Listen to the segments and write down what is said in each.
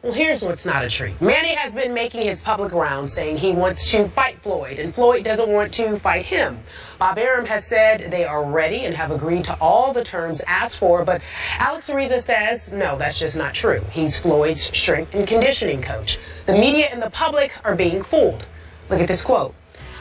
Well, here's what's not a treat. Manny has been making his public rounds saying he wants to fight Floyd, and Floyd doesn't want to fight him. Bob Arum has said they are ready and have agreed to all the terms asked for, but Alex Ariza says, no, that's just not true. He's Floyd's strength and conditioning coach. The media and the public are being fooled. Look at this quote.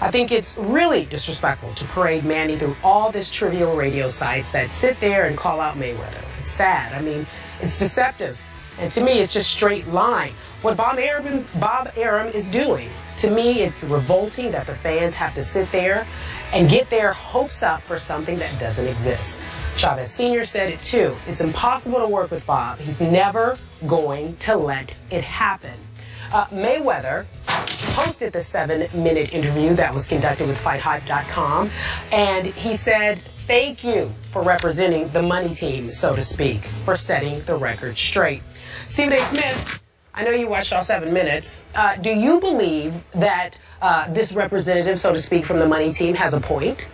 I think it's really disrespectful to parade Manny through all this trivial radio sites that sit there and call out Mayweather. It's sad. I mean, it's deceptive. And to me, it's just straight lying. What Bob Arum is doing, to me, it's revolting that the fans have to sit there and get their hopes up for something that doesn't exist. Chavez Sr. said it too. It's impossible to work with Bob. He's never going to let it happen. Mayweather hosted the 7-minute interview that was conducted with FightHype.com, and he said, thank you for representing the money team, so to speak, for setting the record straight. Stephen A. Smith, I know you watched all 7 minutes. Do you believe that this representative, so to speak, from the money team has a point?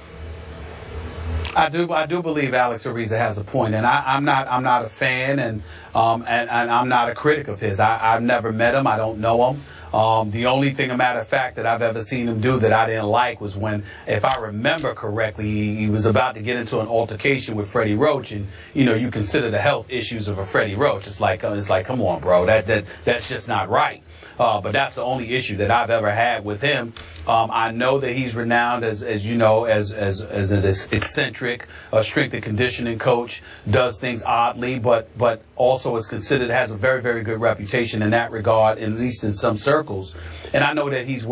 I do believe Alex Ariza has a point, and I'm not a fan, and I'm not a critic of his. I've never met him. I don't know him. The only thing, a matter of fact, that I've ever seen him do that I didn't like was when, if I remember correctly, he was about to get into an altercation with Freddie Roach, and you consider the health issues of a Freddie Roach. It's like, come on, bro, that's just not right. But that's the only issue that I've ever had with him. I know that he's renowned as an eccentric strength and conditioning coach, does things oddly, but also is considered, has a very, very good reputation in that regard, at least in some circles. And I know that he's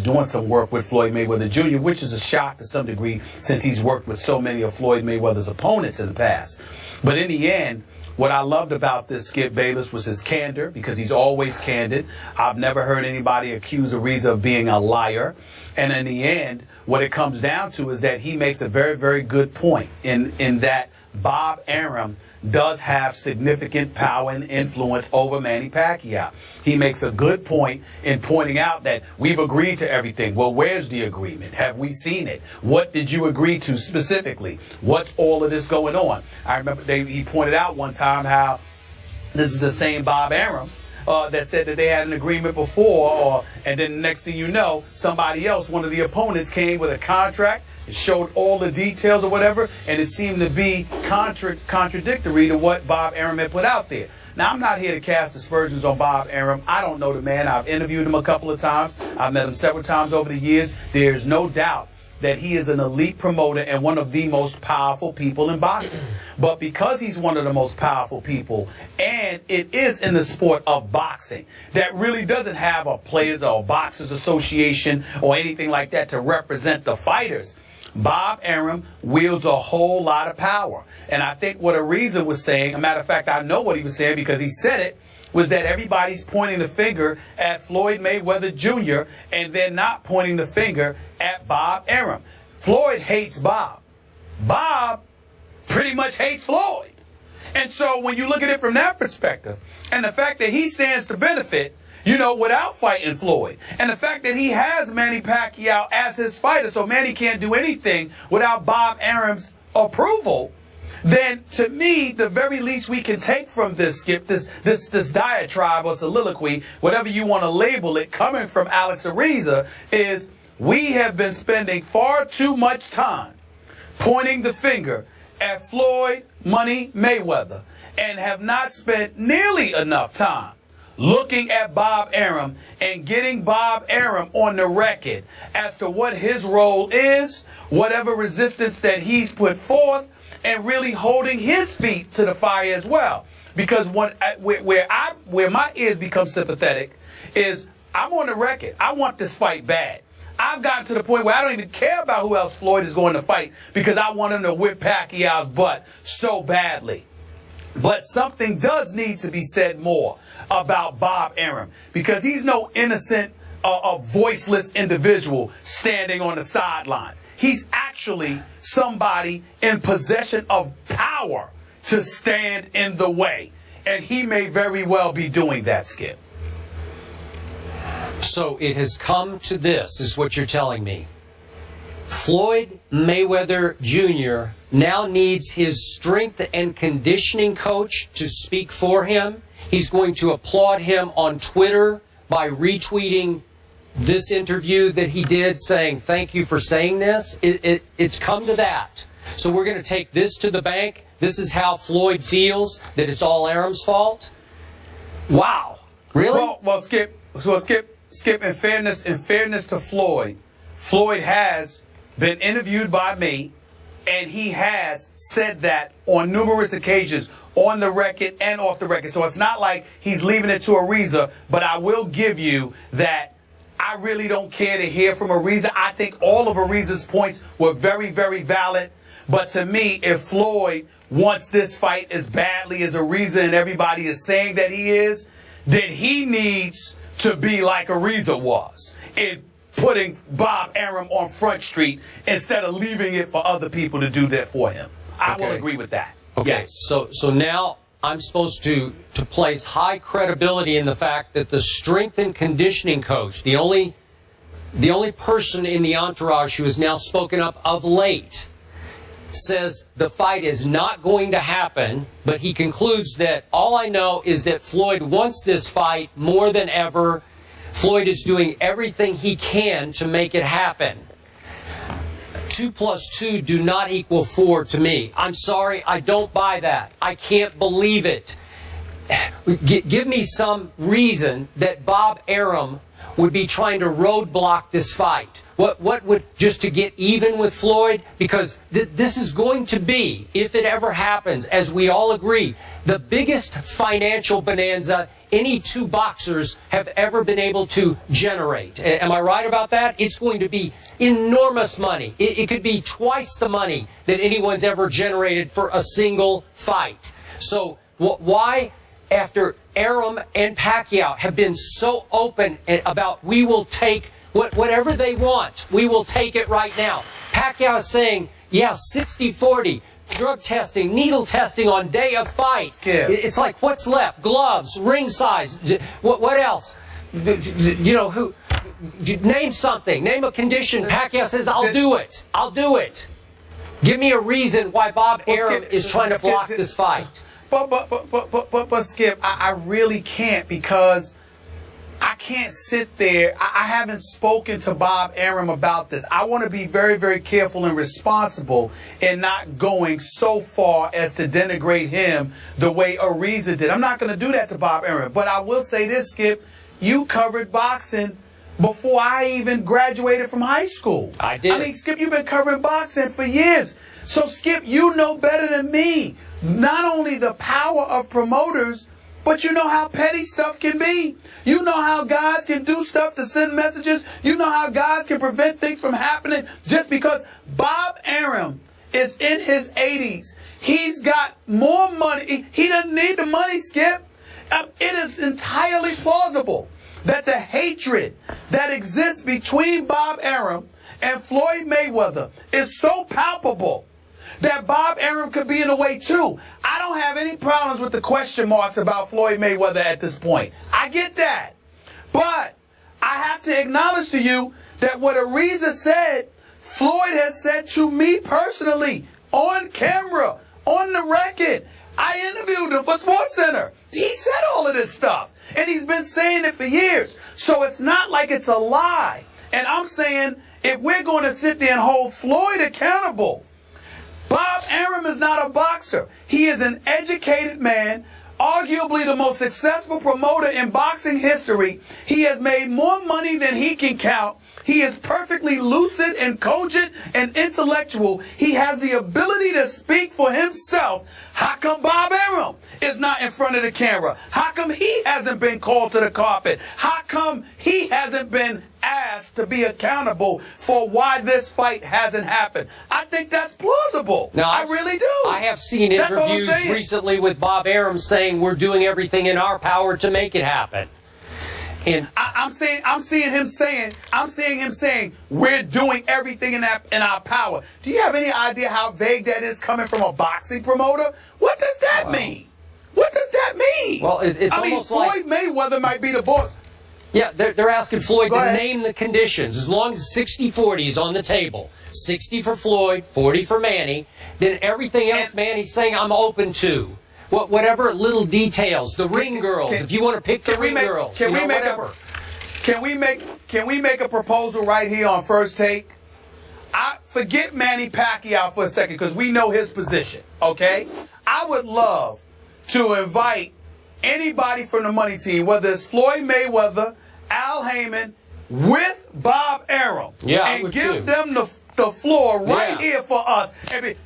doing some work with Floyd Mayweather Jr., which is a shock to some degree since he's worked with so many of Floyd Mayweather's opponents in the past. But in the end, what I loved about this Skip Bayless was his candor, because he's always candid. I've never heard anybody accuse Ariza of being a liar. And in the end, what it comes down to is that he makes a very, very good point in that Bob Arum does have significant power and influence over Manny Pacquiao. He makes a good point in pointing out that we've agreed to everything. Well, where's the agreement? Have we seen it? What did you agree to specifically? What's all of this going on? I remember he pointed out one time how this is the same Bob Arum that said that they had an agreement before, and then the next thing you know, somebody else, one of the opponents, came with a contract, it showed all the details or whatever, and it seemed to be contradictory to what Bob Arum had put out there. Now, I'm not here to cast aspersions on Bob Arum. I don't know the man. I've interviewed him a couple of times. I've met him several times over the years. There's no doubt that he is an elite promoter and one of the most powerful people in boxing. But because he's one of the most powerful people, and it is in the sport of boxing that really doesn't have a Players or Boxers Association or anything like that to represent the fighters, Bob Arum wields a whole lot of power. And I think what Ariza was saying, a matter of fact, I know what he was saying because he said it, was that everybody's pointing the finger at Floyd Mayweather Jr. and they're not pointing the finger at Bob Arum. Floyd hates Bob. Bob pretty much hates Floyd. And so when you look at it from that perspective, and the fact that he stands to benefit, without fighting Floyd, and the fact that he has Manny Pacquiao as his fighter, so Manny can't do anything without Bob Arum's approval, then to me, the very least we can take from this, Skip, this diatribe or soliloquy, whatever you want to label it, coming from Alex Ariza, is we have been spending far too much time pointing the finger at Floyd Money Mayweather and have not spent nearly enough time looking at Bob Arum and getting Bob Arum on the record as to what his role is, whatever resistance that he's put forth, and really holding his feet to the fire as well. Because where my ears become sympathetic is I'm on the record. I want this fight bad. I've gotten to the point where I don't even care about who else Floyd is going to fight because I want him to whip Pacquiao's butt so badly. But something does need to be said more about Bob Arum, because he's no innocent, voiceless individual standing on the sidelines. He's actually somebody in possession of power to stand in the way. And he may very well be doing that, Skip. So it has come to this, is what you're telling me. Floyd Mayweather Jr. now needs his strength and conditioning coach to speak for him. he's going to applaud him on Twitter by retweeting this interview that he did saying, thank you for saying this. It's come to that. So we're going to take this to the bank. This is how Floyd feels, that it's all Arum's fault. Wow. Really? Well, Skip, in fairness to Floyd, Floyd has been interviewed by me, and he has said that on numerous occasions, on the record and off the record. So it's not like he's leaving it to Ariza, but I will give you that I really don't care to hear from Ariza. I think all of Ariza's points were very, very valid. But to me, if Floyd wants this fight as badly as Ariza and everybody is saying that he is, then he needs to be like Ariza was in putting Bob Arum on Front Street instead of leaving it for other people to do that for him. I will agree with that. Okay. Yes. So now I'm supposed to place high credibility in the fact that the strength and conditioning coach, the only person in the entourage who has now spoken up of late, says the fight is not going to happen, but he concludes that all I know is that Floyd wants this fight more than ever. Floyd is doing everything he can to make it happen. 2 plus 2 do not equal 4 to me. I'm sorry, I don't buy that. I can't believe it. Give me some reason that Bob Arum would be trying to roadblock this fight. What would, just to get even with Floyd? Because this is going to be, if it ever happens, as we all agree, the biggest financial bonanza any two boxers have ever been able to generate. Am I right about that? It's going to be enormous money. It could be twice the money that anyone's ever generated for a single fight. So why, after Arum and Pacquiao have been so open about we will take whatever they want, we will take it right now. Pacquiao is saying, yeah, 60-40, drug testing, needle testing on day of fight. Skip. It's like, what's left? Gloves, ring size, what else? You know, who? Name something, name a condition. Pacquiao says, I'll do it. I'll do it. Give me a reason why Bob Arum is trying to block this fight. But Skip, I really can't, because I can't sit there. I haven't spoken to Bob Arum about this. I want to be very, very careful and responsible in not going so far as to denigrate him the way Ariza did. I'm not going to do that to Bob Arum. But I will say this, Skip. You covered boxing before I even graduated from high school. I did. I mean, Skip, you've been covering boxing for years. So, Skip, you know better than me not only the power of promoters, but you know how petty stuff can be. You know how guys can do stuff to send messages. You know how guys can prevent things from happening just because Bob Arum is in his 80s. He's got more money. He doesn't need the money, Skip. It is entirely plausible that the hatred that exists between Bob Arum and Floyd Mayweather is so palpable that Bob Arum could be in the way too. I don't have any problems with the question marks about Floyd Mayweather at this point. I get that. But I have to acknowledge to you that what Ariza said, Floyd has said to me personally, on camera, on the record. I interviewed him for SportsCenter. He said all of this stuff. And he's been saying it for years. So it's not like it's a lie. And I'm saying, if we're going to sit there and hold Floyd accountable, Bob Arum is not a boxer. He is an educated man, arguably the most successful promoter in boxing history. He has made more money than he can count. He is perfectly lucid and cogent and intellectual. He has the ability to speak for himself. How come Bob Arum is not in front of the camera? How come he hasn't been called to the carpet? How come he hasn't been asked to be accountable for why this fight hasn't happened? I think that's plausible. Now, I really do. I have seen interviews recently with Bob Arum saying we're doing everything in our power to make it happen. And I'm seeing him saying we're doing everything in our power. Do you have any idea how vague that is coming from a boxing promoter? What does that mean? What does that mean? Well, it's almost Floyd Mayweather might be the boss. Yeah, they're asking Floyd to name the conditions. As long as 60-40 is on the table, 60 for Floyd, 40 for Manny, then everything else Manny's saying I'm open to. whatever little details, the ring girls, if you want to pick the ring girls, whatever. Can we make a proposal right here on First Take? I forget Manny Pacquiao for a second because we know his position, okay? I would love to invite anybody from the money team, whether it's Floyd Mayweather, Al Heyman, with Bob Arum, and give them the floor right here for us. And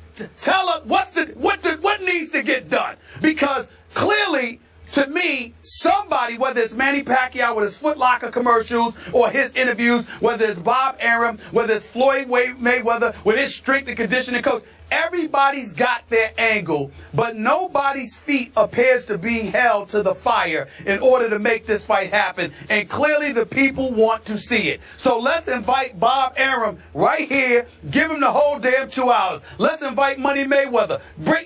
tell us what needs to get done, because clearly, to me, somebody, whether it's Manny Pacquiao with his Foot Locker commercials or his interviews, whether it's Bob Arum, whether it's Floyd Mayweather with his strength and conditioning coach, everybody's got their angle, but nobody's feet appears to be held to the fire in order to make this fight happen. And clearly the people want to see it. So let's invite Bob Arum right here. Give him the whole damn 2 hours. Let's invite Money Mayweather.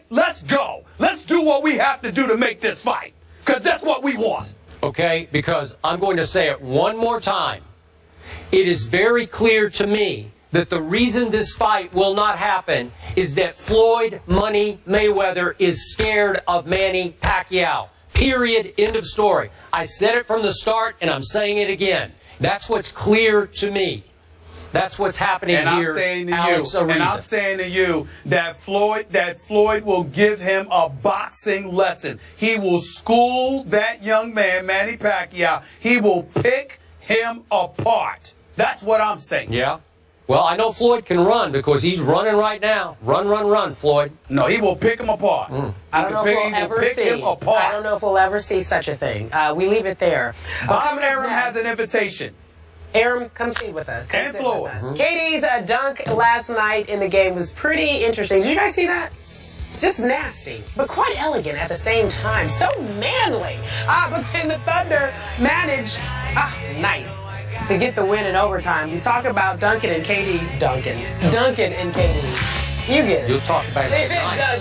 Let's go. Let's do what we have to do to make this fight, because that's what we want. Okay, because I'm going to say it one more time. It is very clear to me that the reason this fight will not happen is that Floyd Money Mayweather is scared of Manny Pacquiao. Period. End of story. I said it from the start, and I'm saying it again. That's what's clear to me. That's what's happening here, Alex Ariza. And I'm saying to you that Floyd will give him a boxing lesson. He will school that young man, Manny Pacquiao. He will pick him apart. That's what I'm saying. Yeah. Well, I know Floyd can run because he's running right now. Run, Floyd. No, he will pick him apart. I don't know if we'll ever see such a thing. We leave it there. Bob Arum has an invitation. Arum, come sit with us. And Floyd. Katie's dunk last night in the game was pretty interesting. Did you guys see that? Just nasty, but quite elegant at the same time. So manly. But then the Thunder managed, nice, to get the win in overtime. You talk about Duncan and Katie. You get it. You'll talk about it tonight.